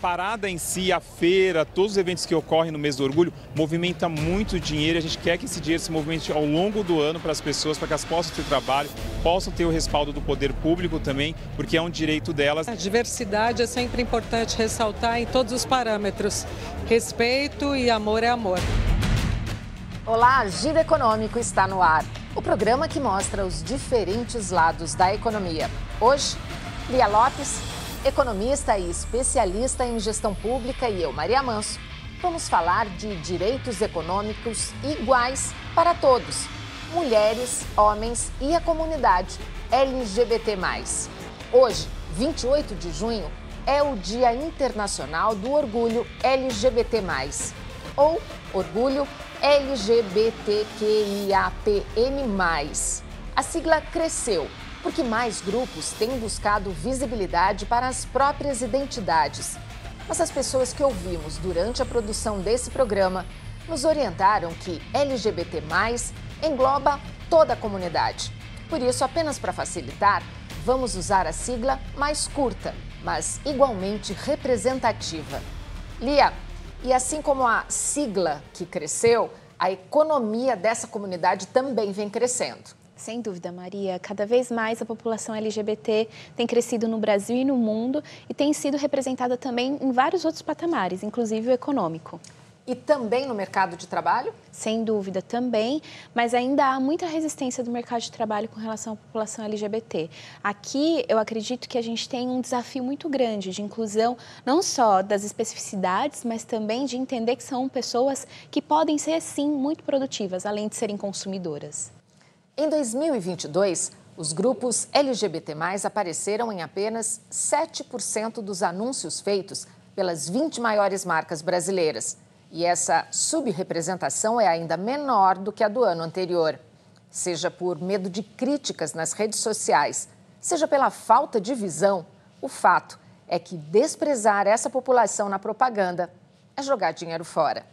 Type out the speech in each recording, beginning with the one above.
parada em si, a feira, todos os eventos que ocorrem no mês do orgulho, movimenta muito dinheiro. A gente quer que esse dinheiro se movimente ao longo do ano para as pessoas, para que elas possam ter trabalho, possam ter o respaldo do poder público também, porque é um direito delas. A diversidade é sempre importante ressaltar em todos os parâmetros. Respeito e amor é amor. Olá, Giro Econômico está no ar. O programa que mostra os diferentes lados da economia. Hoje, Lia Lopes, economista e especialista em gestão pública, e eu, Maria Manso, vamos falar de direitos econômicos iguais para todos, mulheres, homens e a comunidade LGBT+. Hoje, 28 de junho, é o Dia Internacional do Orgulho LGBT+, ou Orgulho LGBTQIAPN+. A sigla cresceu porque mais grupos têm buscado visibilidade para as próprias identidades. Mas as pessoas que ouvimos durante a produção desse programa nos orientaram que LGBT+, engloba toda a comunidade. Por isso, apenas para facilitar, vamos usar a sigla mais curta, mas igualmente representativa. Lia, e assim como a sigla que cresceu, a economia dessa comunidade também vem crescendo. Sem dúvida, Maria. Cada vez mais a população LGBT tem crescido no Brasil e no mundo e tem sido representada também em vários outros patamares, inclusive o econômico. E também no mercado de trabalho? Sem dúvida, também, mas ainda há muita resistência do mercado de trabalho com relação à população LGBT. Aqui, eu acredito que a gente tem um desafio muito grande de inclusão, não só das especificidades, mas também de entender que são pessoas que podem ser, sim, muito produtivas, além de serem consumidoras. Em 2022, os grupos LGBT+, apareceram em apenas 7% dos anúncios feitos pelas 20 maiores marcas brasileiras. E essa subrepresentação é ainda menor do que a do ano anterior. Seja por medo de críticas nas redes sociais, seja pela falta de visão, o fato é que desprezar essa população na propaganda é jogar dinheiro fora.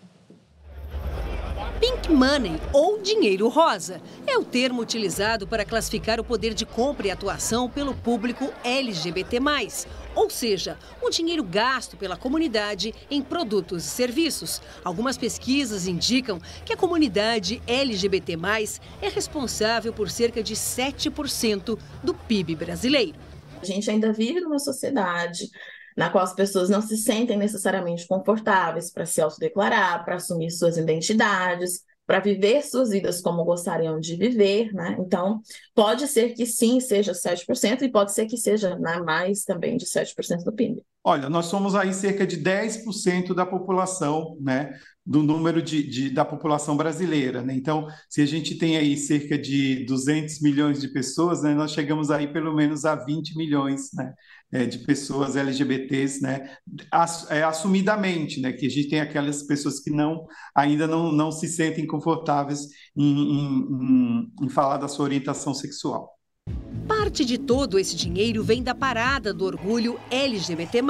Pink Money, ou dinheiro rosa, é o termo utilizado para classificar o poder de compra e atuação pelo público LGBT+, ou seja, o dinheiro gasto pela comunidade em produtos e serviços. Algumas pesquisas indicam que a comunidade LGBT+, é responsável por cerca de 7% do PIB brasileiro. A gente ainda vive numa sociedade na qual as pessoas não se sentem necessariamente confortáveis para se autodeclarar, para assumir suas identidades, para viver suas vidas como gostariam de viver, né? Então, pode ser que sim, seja 7%, e pode ser que seja, né, mais também de 7% do PIB. Olha, nós somos aí cerca de 10% da população, né? Do número da população brasileira, né? Então, se a gente tem aí cerca de 200 milhões de pessoas, né, nós chegamos aí pelo menos a 20 milhões, né, de pessoas LGBTs, né, assumidamente, né, que a gente tem aquelas pessoas que ainda não se sentem confortáveis em falar da sua orientação sexual. Parte de todo esse dinheiro vem da Parada do Orgulho LGBT+,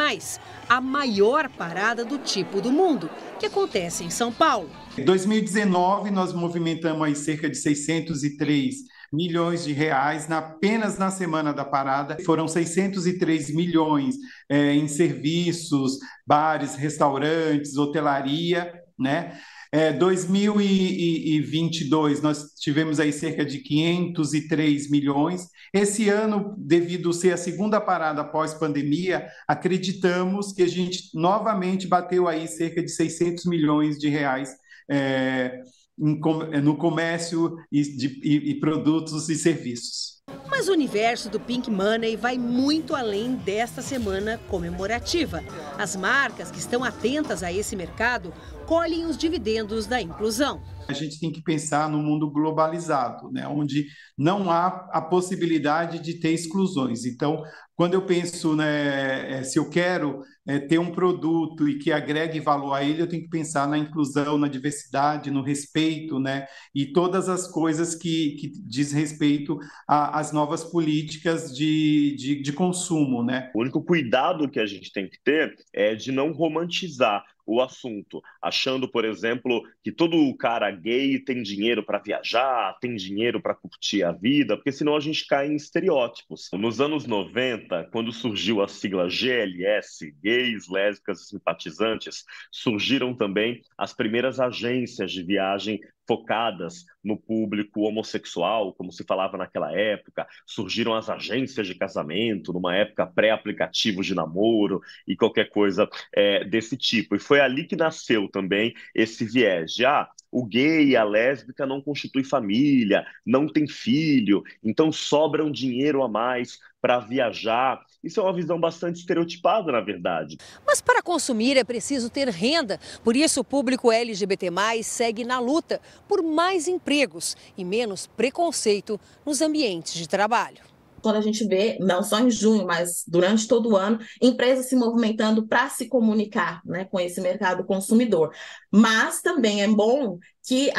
a maior parada do tipo do mundo, que acontece em São Paulo. Em 2019, nós movimentamos aí cerca de 603 milhões de reais apenas na semana da parada. Foram 603 milhões em serviços, bares, restaurantes, hotelaria, né? 2022, nós tivemos aí cerca de 503 milhões. Esse ano, devido ser a segunda parada após pandemia, acreditamos que a gente novamente bateu aí cerca de 600 milhões de reais no comércio e produtos e serviços. Mas o universo do Pink Money vai muito além desta semana comemorativa. As marcas que estão atentas a esse mercado colhem os dividendos da inclusão. A gente tem que pensar no mundo globalizado, né, onde não há a possibilidade de ter exclusões. Então, quando eu penso, né, se eu quero ter um produto e que agregue valor a ele, eu tenho que pensar na inclusão, na diversidade, no respeito, né, e todas as coisas que diz respeito às novas políticas de consumo, né. O único cuidado que a gente tem que ter é de não romantizar o assunto, achando, por exemplo, que todo cara gay tem dinheiro para viajar, tem dinheiro para curtir a vida, porque senão a gente cai em estereótipos. Nos anos 90, quando surgiu a sigla GLS, gays, lésbicas e simpatizantes, surgiram também as primeiras agências de viagem focadas no público homossexual, como se falava naquela época. Surgiram as agências de casamento, numa época pré-aplicativo de namoro e qualquer coisa desse tipo. E foi ali que nasceu também esse viés de, o gay e a lésbica não constituem família, não tem filho, então sobra um dinheiro a mais para viajar. Isso é uma visão bastante estereotipada, na verdade. Mas para consumir é preciso ter renda. Por isso, o público LGBT+, segue na luta por mais empregos e menos preconceito nos ambientes de trabalho. Quando a gente vê, não só em junho, mas durante todo o ano, empresas se movimentando para se comunicar, né, com esse mercado consumidor. Mas também é bom que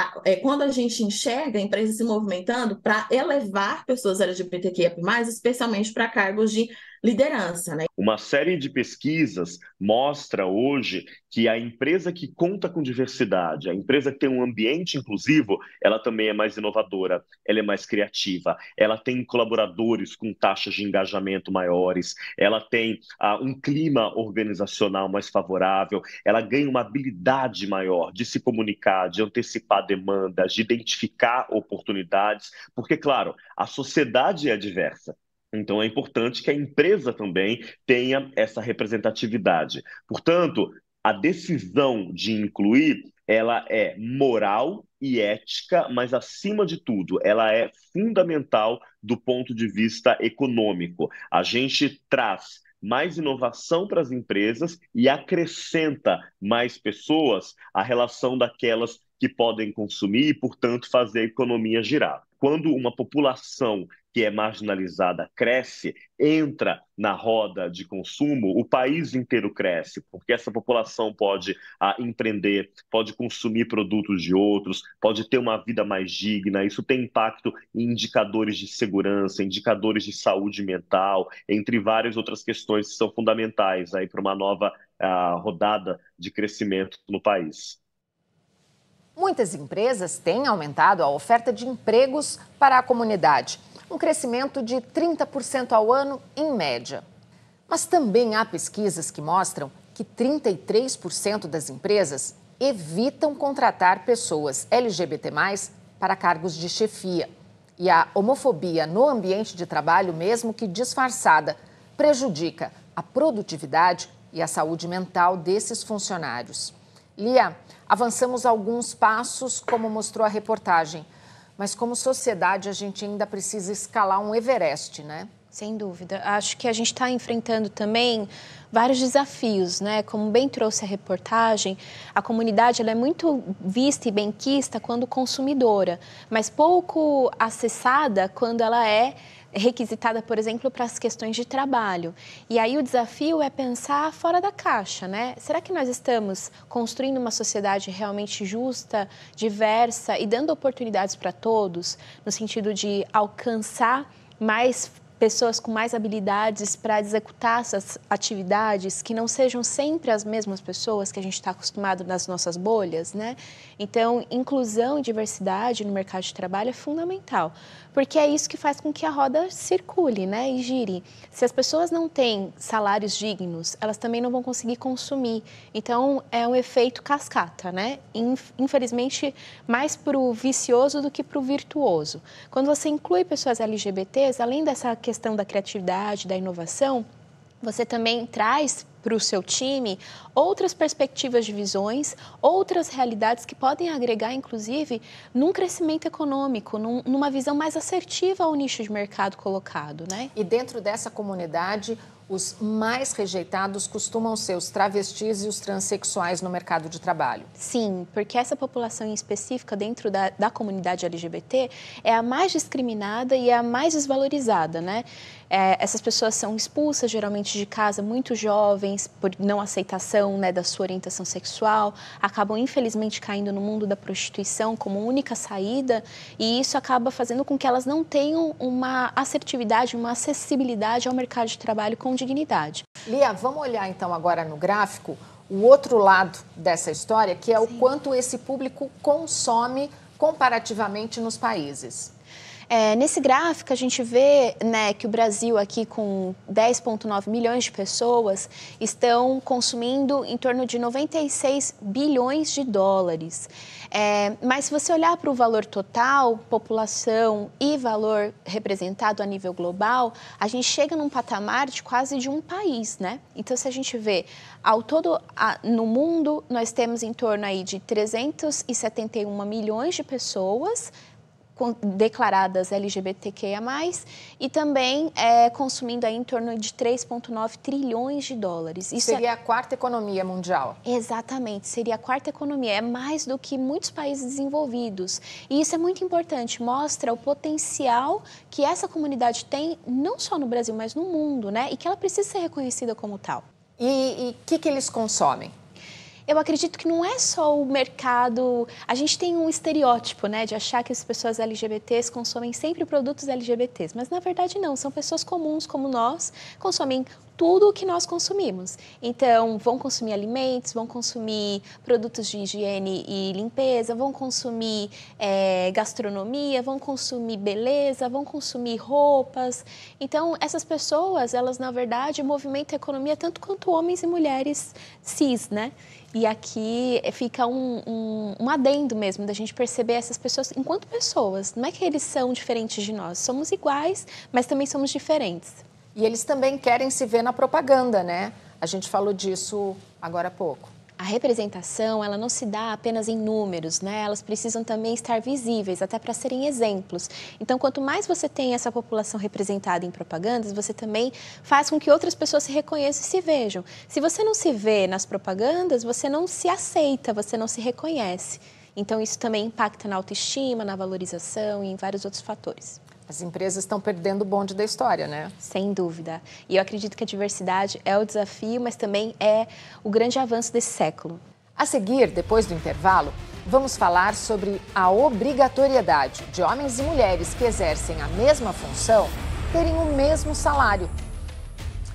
quando a gente enxerga empresas se movimentando para elevar pessoas LGBTQIA+, especialmente para cargos de liderança, né? Uma série de pesquisas mostra hoje que a empresa que conta com diversidade, a empresa que tem um ambiente inclusivo, ela também é mais inovadora, ela é mais criativa, ela tem colaboradores com taxas de engajamento maiores, ela tem um clima organizacional mais favorável, ela ganha uma habilidade maior de se comunicar, de antecipar demandas, de identificar oportunidades, porque, claro, a sociedade é diversa. Então, é importante que a empresa também tenha essa representatividade. Portanto, a decisão de incluir, ela é moral e ética, mas, acima de tudo, ela é fundamental do ponto de vista econômico. A gente traz mais inovação para as empresas e acrescenta mais pessoas à relação daquelas que podem consumir e, portanto, fazer a economia girar. Quando uma população que é marginalizada cresce, entra na roda de consumo, o país inteiro cresce, porque essa população pode empreender, pode consumir produtos de outros, pode ter uma vida mais digna. Isso tem impacto em indicadores de segurança, indicadores de saúde mental, entre várias outras questões que são fundamentais aí para uma nova rodada de crescimento no país. Muitas empresas têm aumentado a oferta de empregos para a comunidade, um crescimento de 30% ao ano em média. Mas também há pesquisas que mostram que 33% das empresas evitam contratar pessoas LGBT+, para cargos de chefia. E a homofobia no ambiente de trabalho, mesmo que disfarçada, prejudica a produtividade e a saúde mental desses funcionários. Lia, avançamos alguns passos, como mostrou a reportagem, mas como sociedade a gente ainda precisa escalar um Everest, né? Sem dúvida. Acho que a gente está enfrentando também vários desafios, né? Como bem trouxe a reportagem, a comunidade ela é muito vista e benquista quando consumidora, mas pouco acessada quando ela é requisitada, por exemplo, para as questões de trabalho. E aí o desafio é pensar fora da caixa, né? Será que nós estamos construindo uma sociedade realmente justa, diversa e dando oportunidades para todos, no sentido de alcançar mais pessoas com mais habilidades para executar essas atividades que não sejam sempre as mesmas pessoas que a gente está acostumado nas nossas bolhas, né? Então, inclusão e diversidade no mercado de trabalho é fundamental, porque é isso que faz com que a roda circule, né, e gire. Se as pessoas não têm salários dignos, elas também não vão conseguir consumir. Então, é um efeito cascata, né? Infelizmente, mais para o vicioso do que para o virtuoso. Quando você inclui pessoas LGBTs, além dessa questão da criatividade, da inovação, você também traz para o seu time outras perspectivas de visões, outras realidades que podem agregar, inclusive, num crescimento econômico, numa visão mais assertiva ao nicho de mercado colocado, né? E dentro dessa comunidade, os mais rejeitados costumam ser os travestis e os transexuais no mercado de trabalho. Sim, porque essa população em específica dentro da comunidade LGBT é a mais discriminada e a mais desvalorizada, né? Essas pessoas são expulsas geralmente de casa muito jovens por não aceitação, né, da sua orientação sexual, acabam infelizmente caindo no mundo da prostituição como única saída e isso acaba fazendo com que elas não tenham uma assertividade, uma acessibilidade ao mercado de trabalho com dignidade. Lia, vamos olhar então agora no gráfico o outro lado dessa história, que é o quanto esse público consome comparativamente nos países. Nesse gráfico, a gente vê, né, que o Brasil, aqui com 10,9 milhões de pessoas, estão consumindo em torno de 96 bilhões de dólares. Mas se você olhar para o valor total, população e valor representado a nível global, a gente chega num patamar de quase de um país, né? Então, se a gente vê, ao todo, no mundo, nós temos em torno aí de 371 milhões de pessoas declaradas LGBTQIA+, e também consumindo aí em torno de 3,9 trilhões de dólares. Isso seria a quarta economia mundial. Exatamente, seria a quarta economia, é mais do que muitos países desenvolvidos. E isso é muito importante, mostra o potencial que essa comunidade tem, não só no Brasil, mas no mundo, né? E que ela precisa ser reconhecida como tal. E o que eles consomem? Eu acredito que não é só o mercado... A gente tem um estereótipo, né, de achar que as pessoas LGBTs consomem sempre produtos LGBTs, mas na verdade não, são pessoas comuns como nós, consomem tudo o que nós consumimos. Então, vão consumir alimentos, vão consumir produtos de higiene e limpeza, vão consumir gastronomia, vão consumir beleza, vão consumir roupas. Então, essas pessoas, elas na verdade movimentam a economia tanto quanto homens e mulheres cis, né? E aqui fica um adendo mesmo, da gente perceber essas pessoas enquanto pessoas. Não é que eles são diferentes de nós, somos iguais, mas também somos diferentes. E eles também querem se ver na propaganda, né? A gente falou disso agora há pouco. A representação, ela não se dá apenas em números, né? Elas precisam também estar visíveis, até para serem exemplos. Então, quanto mais você tem essa população representada em propagandas, você também faz com que outras pessoas se reconheçam e se vejam. Se você não se vê nas propagandas, você não se aceita, você não se reconhece. Então, isso também impacta na autoestima, na valorização e em vários outros fatores. As empresas estão perdendo o bonde da história, né? Sem dúvida. E eu acredito que a diversidade é o desafio, mas também é o grande avanço desse século. A seguir, depois do intervalo, vamos falar sobre a obrigatoriedade de homens e mulheres que exercem a mesma função terem o mesmo salário.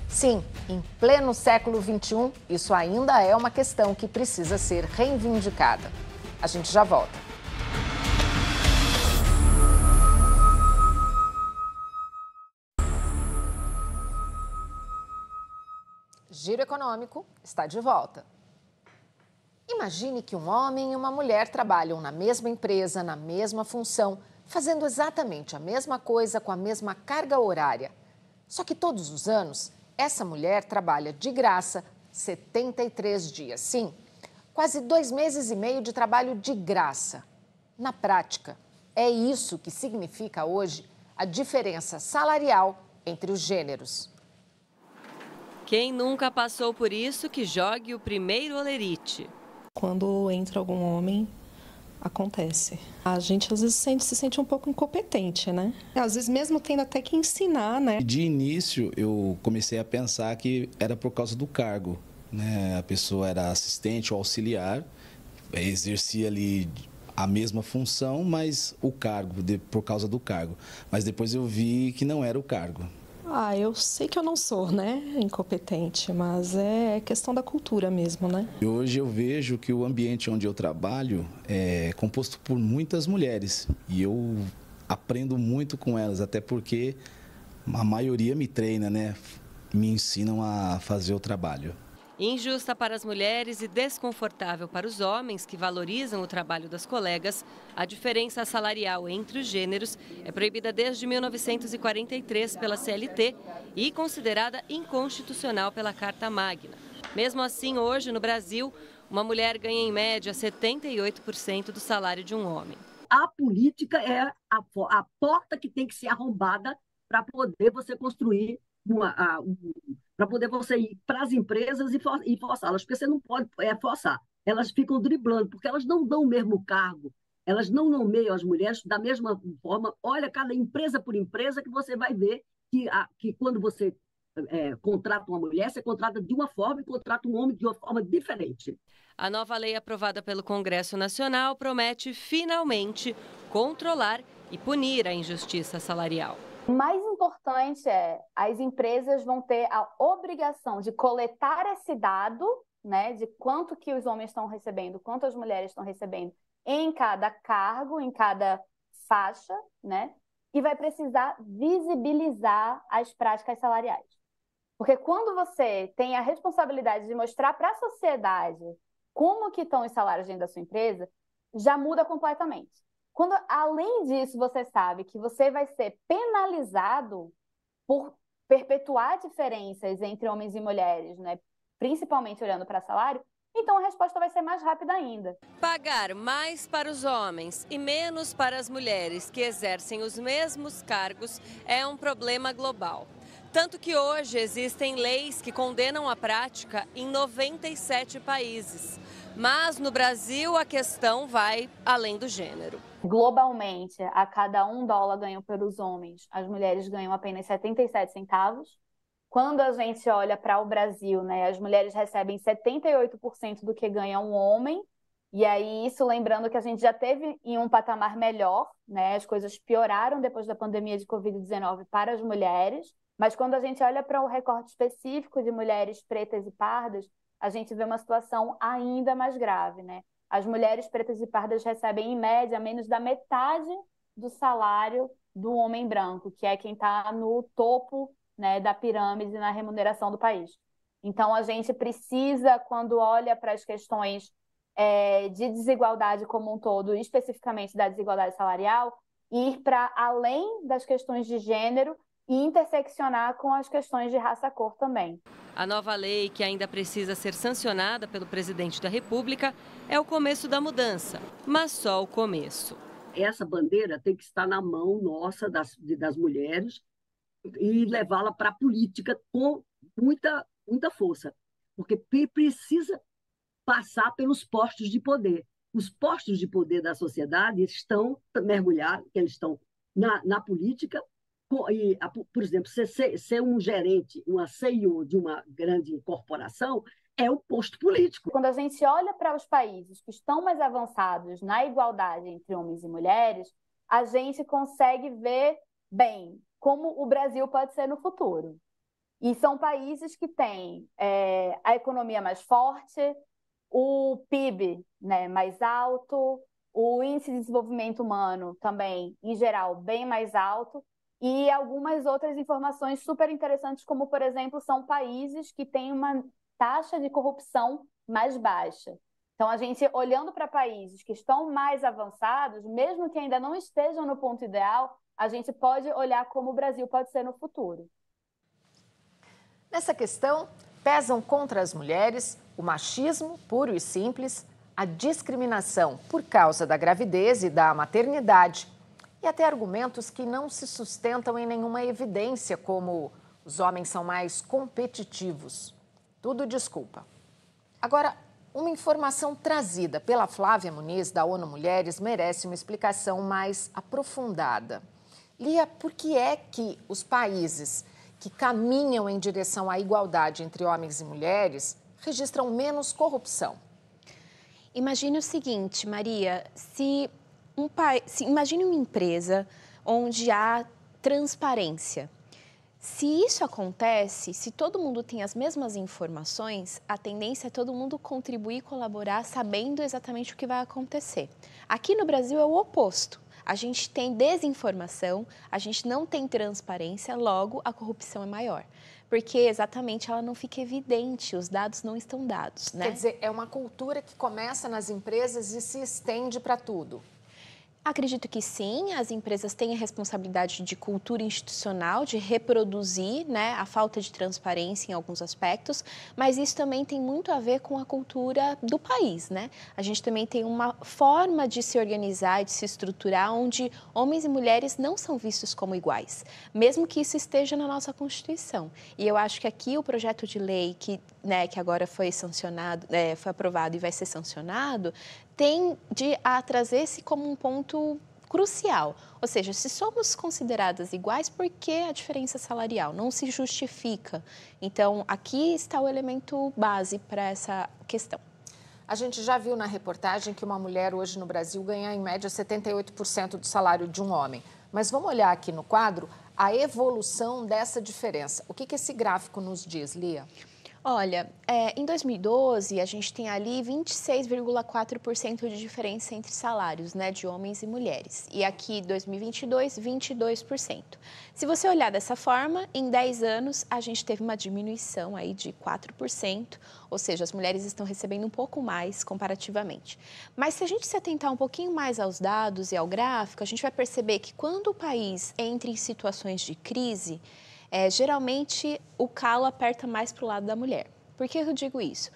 Sim, em pleno século XXI, isso ainda é uma questão que precisa ser reivindicada. A gente já volta. Giro Econômico está de volta. Imagine que um homem e uma mulher trabalham na mesma empresa, na mesma função, fazendo exatamente a mesma coisa com a mesma carga horária. Só que todos os anos, essa mulher trabalha de graça 73 dias. Sim, quase 2 meses e meio de trabalho de graça. Na prática, é isso que significa hoje a diferença salarial entre os gêneros. Quem nunca passou por isso, que jogue o primeiro olerite. Quando entra algum homem, acontece. A gente às vezes se sente um pouco incompetente, né? Às vezes mesmo tendo até que ensinar, né? De início, eu comecei a pensar que era por causa do cargo, né? A pessoa era assistente ou auxiliar, exercia ali a mesma função, mas o cargo, por causa do cargo. Mas depois eu vi que não era o cargo. Eu sei que eu não sou, né, incompetente, mas é questão da cultura mesmo, né? E hoje eu vejo que o ambiente onde eu trabalho é composto por muitas mulheres e eu aprendo muito com elas, até porque a maioria me treina, né, me ensinam a fazer o trabalho. Injusta para as mulheres e desconfortável para os homens que valorizam o trabalho das colegas, a diferença salarial entre os gêneros é proibida desde 1943 pela CLT e considerada inconstitucional pela Carta Magna. Mesmo assim, hoje no Brasil, uma mulher ganha em média 78% do salário de um homem. A política é a porta que tem que ser arrombada para poder você construir para poder você ir para as empresas e forçá-las, porque você não pode forçar. Elas ficam driblando, porque elas não dão o mesmo cargo, elas não nomeiam as mulheres da mesma forma. Olha, cada empresa por empresa, que você vai ver que quando você contrata uma mulher, você contrata de uma forma e contrata um homem de uma forma diferente. A nova lei aprovada pelo Congresso Nacional promete, finalmente, controlar e punir a injustiça salarial. O mais importante as empresas vão ter a obrigação de coletar esse dado né, de quanto que os homens estão recebendo, quanto as mulheres estão recebendo em cada cargo, em cada faixa, né, e vai precisar visibilizar as práticas salariais. Porque quando você tem a responsabilidade de mostrar para a sociedade como que estão os salários dentro da sua empresa, já muda completamente. Quando, além disso, você sabe que você vai ser penalizado por perpetuar diferenças entre homens e mulheres, né, principalmente olhando para salário, então a resposta vai ser mais rápida ainda. Pagar mais para os homens e menos para as mulheres que exercem os mesmos cargos é um problema global. Tanto que hoje existem leis que condenam a prática em 97 países. Mas no Brasil a questão vai além do gênero. Globalmente, a cada $1 ganho pelos homens, as mulheres ganham apenas 77 centavos. Quando a gente olha para o Brasil, né, as mulheres recebem 78% do que ganha um homem. E aí, isso lembrando que a gente já teve em um patamar melhor, né, as coisas pioraram depois da pandemia de Covid-19 para as mulheres. Mas quando a gente olha para o recorte específico de mulheres pretas e pardas, a gente vê uma situação ainda mais grave, né? As mulheres pretas e pardas recebem, em média, menos da metade do salário do homem branco, que é quem está no topo, né, da pirâmide na remuneração do país. Então, a gente precisa, quando olha para as questões de desigualdade como um todo, especificamente da desigualdade salarial, ir para além das questões de gênero e interseccionar com as questões de raça-cor também. A nova lei, que ainda precisa ser sancionada pelo presidente da República, é o começo da mudança, mas só o começo. Essa bandeira tem que estar na mão nossa, das mulheres, e levá-la para a política com muita força, porque precisa passar pelos postos de poder. Os postos de poder da sociedade estão mergulhados, eles estão na política. E, por exemplo, ser um gerente, uma CEO de uma grande corporação é um posto político. Quando a gente olha para os países que estão mais avançados na igualdade entre homens e mulheres, a gente consegue ver bem como o Brasil pode ser no futuro. E são países que têm a economia mais forte, o PIB, né, mais alto, o índice de desenvolvimento humano também, em geral, bem mais alto, e algumas outras informações super interessantes, como, por exemplo, são países que têm uma taxa de corrupção mais baixa. Então, a gente, olhando para países que estão mais avançados, mesmo que ainda não estejam no ponto ideal, a gente pode olhar como o Brasil pode ser no futuro. Nessa questão, pesam contra as mulheres o machismo puro e simples, a discriminação por causa da gravidez e da maternidade, e até argumentos que não se sustentam em nenhuma evidência, como os homens são mais competitivos. Tudo desculpa. Agora, uma informação trazida pela Flávia Muniz, da ONU Mulheres, merece uma explicação mais aprofundada. Lia, por que é que os países que caminham em direção à igualdade entre homens e mulheres registram menos corrupção? Imagine o seguinte, Maria, imagine uma empresa onde há transparência. Se isso acontece, se todo mundo tem as mesmas informações, a tendência é todo mundo contribuir e colaborar sabendo exatamente o que vai acontecer. Aqui no Brasil é o oposto. A gente tem desinformação, a gente não tem transparência, logo a corrupção é maior. Porque exatamente ela não fica evidente, os dados não estão dados, né? Quer dizer, é uma cultura que começa nas empresas e se estende para tudo. Acredito que sim, as empresas têm a responsabilidade de cultura institucional, de reproduzir, né, a falta de transparência em alguns aspectos, mas isso também tem muito a ver com a cultura do país, né? A gente também tem uma forma de se organizar e de se estruturar onde homens e mulheres não são vistos como iguais, mesmo que isso esteja na nossa Constituição. E eu acho que aqui o projeto de lei que agora foi sancionado, foi aprovado e vai ser sancionado, tende a trazer-se como um ponto crucial. Ou seja, se somos consideradas iguais, por que a diferença salarial? Não se justifica. Então, aqui está o elemento base para essa questão. A gente já viu na reportagem que uma mulher hoje no Brasil ganha, em média, 78% do salário de um homem. Mas vamos olhar aqui no quadro a evolução dessa diferença. O que esse gráfico nos diz, Lia? Olha, em 2012, a gente tem ali 26,4% de diferença entre salários, né, de homens e mulheres. E aqui, 2022, 22%. Se você olhar dessa forma, em 10 anos, a gente teve uma diminuição aí de 4%, ou seja, as mulheres estão recebendo um pouco mais comparativamente. Mas se a gente se atentar um pouquinho mais aos dados e ao gráfico, a gente vai perceber que quando o país entra em situações de crise, geralmente o calo aperta mais para o lado da mulher. Por que eu digo isso?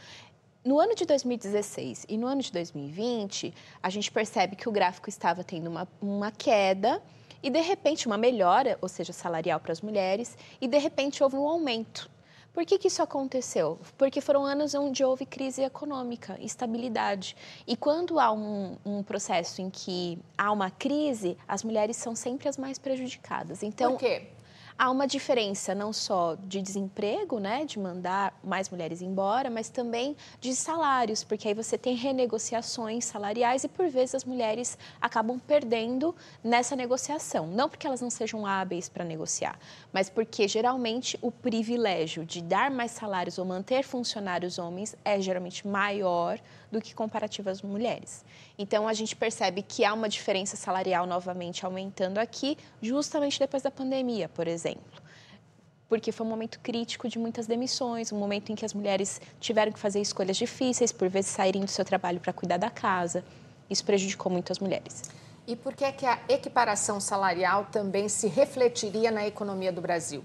No ano de 2016 e no ano de 2020, a gente percebe que o gráfico estava tendo uma queda e, de repente, uma melhora, ou seja, salarial para as mulheres, e, de repente, houve um aumento. Por que isso aconteceu? Porque foram anos onde houve crise econômica, instabilidade. E quando há um processo em que há uma crise, as mulheres são sempre as mais prejudicadas. Então, por quê? Há uma diferença não só de desemprego, né, de mandar mais mulheres embora, mas também de salários, porque aí você tem renegociações salariais e, por vezes, as mulheres acabam perdendo nessa negociação. Não porque elas não sejam hábeis para negociar, mas porque, geralmente, o privilégio de dar mais salários ou manter funcionários homens é geralmente maior do que comparativo às mulheres. Então, a gente percebe que há uma diferença salarial novamente aumentando aqui, justamente depois da pandemia, por exemplo. Porque foi um momento crítico de muitas demissões, um momento em que as mulheres tiveram que fazer escolhas difíceis, por vezes saírem do seu trabalho para cuidar da casa. Isso prejudicou muito as mulheres. E por que a equiparação salarial também se refletiria na economia do Brasil?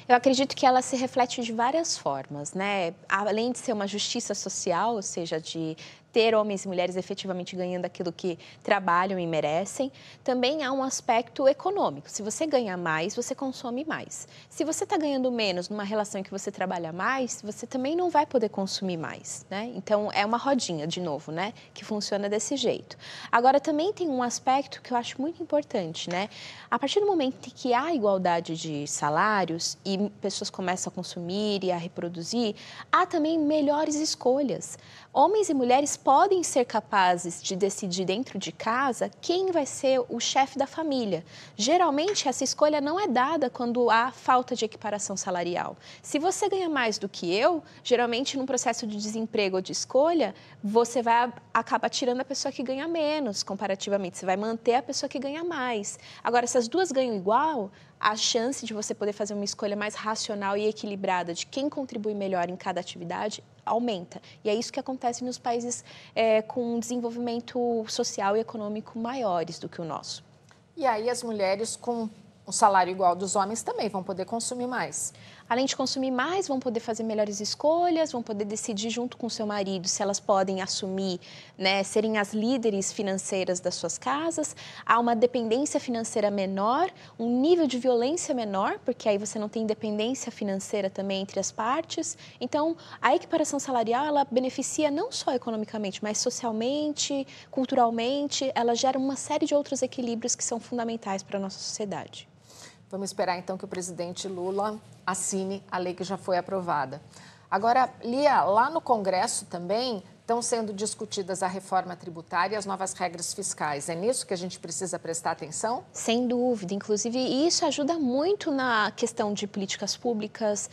Eu acredito que ela se reflete de várias formas, né? Além de ser uma justiça social, ou seja, de ter homens e mulheres efetivamente ganhando aquilo que trabalham e merecem, também há um aspecto econômico. Se você ganha mais, você consome mais. Se você está ganhando menos numa relação em que você trabalha mais, você também não vai poder consumir mais, né? Então, é uma rodinha, de novo, né? Que funciona desse jeito. Agora, também tem um aspecto que eu acho muito importante, né? A partir do momento em que há igualdade de salários e pessoas começam a consumir e a reproduzir, há também melhores escolhas. Homens e mulheres podem ser capazes de decidir dentro de casa quem vai ser o chefe da família. Geralmente, essa escolha não é dada quando há falta de equiparação salarial. Se você ganha mais do que eu, geralmente, num processo de desemprego ou de escolha, você vai acabar tirando a pessoa que ganha menos, comparativamente. Você vai manter a pessoa que ganha mais. Agora, se as duas ganham igual, a chance de você poder fazer uma escolha mais racional e equilibrada de quem contribui melhor em cada atividade aumenta. E é isso que acontece nos países com desenvolvimento social e econômico maiores do que o nosso. E aí as mulheres com um salário igual dos homens também vão poder consumir mais. Além de consumir mais, vão poder fazer melhores escolhas, vão poder decidir junto com o seu marido se elas podem assumir, né, serem as líderes financeiras das suas casas. Há uma dependência financeira menor, um nível de violência menor, porque aí você não tem independência financeira também entre as partes. Então, a equiparação salarial, ela beneficia não só economicamente, mas socialmente, culturalmente, ela gera uma série de outros equilíbrios que são fundamentais para a nossa sociedade. Vamos esperar, então, que o presidente Lula assine a lei que já foi aprovada. Agora, Lia, lá no Congresso também estão sendo discutidas a reforma tributária e as novas regras fiscais. É nisso que a gente precisa prestar atenção? Sem dúvida. Inclusive, isso ajuda muito na questão de políticas públicas,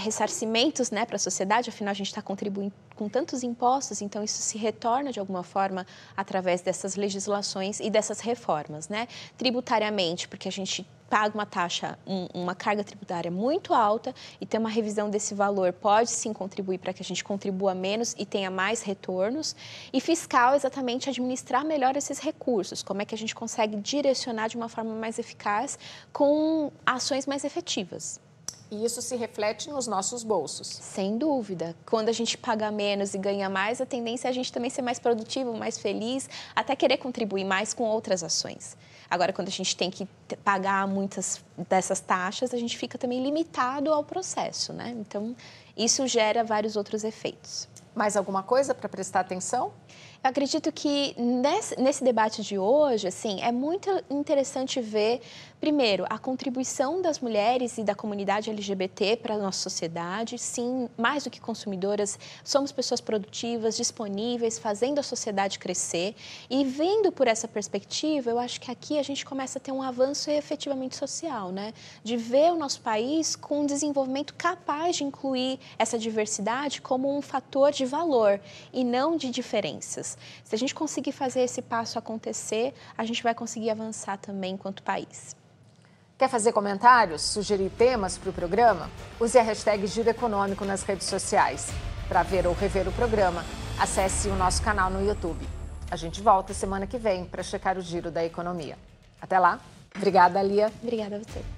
ressarcimentos, né, para a sociedade. Afinal, a gente está contribuindo com tantos impostos, então isso se retorna de alguma forma através dessas legislações e dessas reformas, né? Tributariamente, porque a gente paga uma taxa, uma carga tributária muito alta e ter uma revisão desse valor pode sim contribuir para que a gente contribua menos e tenha mais retornos. E fiscal, exatamente, administrar melhor esses recursos, como é que a gente consegue direcionar de uma forma mais eficaz com ações mais efetivas. E isso se reflete nos nossos bolsos. Sem dúvida. Quando a gente paga menos e ganha mais, a tendência é a gente também ser mais produtivo, mais feliz, até querer contribuir mais com outras ações. Agora, quando a gente tem que pagar muitas dessas taxas, a gente fica também limitado ao processo, né? Então, isso gera vários outros efeitos. Mais alguma coisa para prestar atenção? Eu acredito que nesse debate de hoje, assim, é muito interessante ver, primeiro, a contribuição das mulheres e da comunidade LGBT para a nossa sociedade. Sim, mais do que consumidoras, somos pessoas produtivas, disponíveis, fazendo a sociedade crescer. E vendo por essa perspectiva, eu acho que aqui a gente começa a ter um avanço efetivamente social, né? De ver o nosso país com um desenvolvimento capaz de incluir essa diversidade como um fator de valor e não de diferenças. Se a gente conseguir fazer esse passo acontecer, a gente vai conseguir avançar também enquanto país. Quer fazer comentários, sugerir temas para o programa? Use a hashtag Giro Econômico nas redes sociais. Para ver ou rever o programa, acesse o nosso canal no YouTube. A gente volta semana que vem para checar o giro da economia. Até lá. Obrigada, Lia. Obrigada a você.